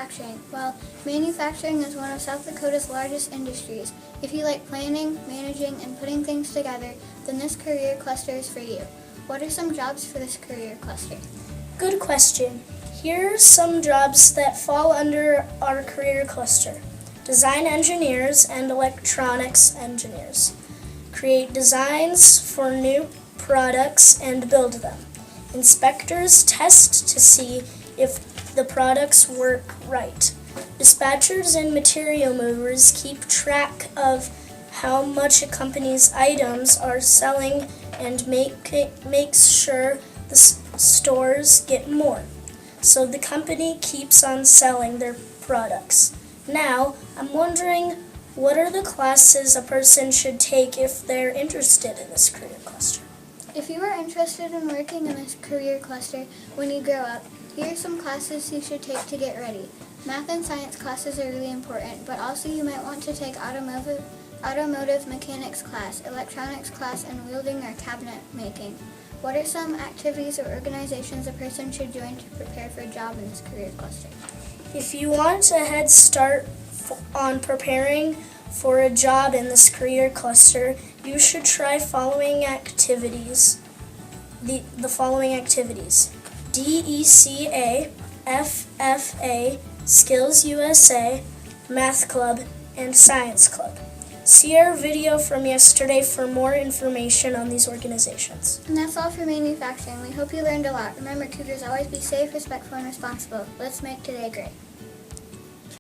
manufacturing. Well, manufacturing is one of South Dakota's largest industries. If you like planning, managing, and putting things together, then this career cluster is for you. What are some jobs for this career cluster? Good question. Here are some jobs that fall under our career cluster. Design engineers and electronics engineers. Create designs for new products and build them. Inspectors test to see if the products work right. Dispatchers and material movers keep track of how much a company's items are selling and makes sure the stores get more, so the company keeps on selling their products. Now, I'm wondering, what are the classes a person should take if they're interested in this career cluster? If you are interested in working in this career cluster when you grow up, here are some classes you should take to get ready. Math and science classes are really important, but also you might want to take automotive mechanics class, electronics class, and welding or cabinet making. What are some activities or organizations a person should join to prepare for a job in this career cluster? If you want a head start on preparing for a job in this career cluster, you should try following activities. The following activities: DECA, FFA, Skills USA, Math Club, and Science Club. See our video from yesterday for more information on these organizations. And that's all for manufacturing. We hope you learned a lot. Remember, Cougars, always be safe, respectful, and responsible. Let's make today great.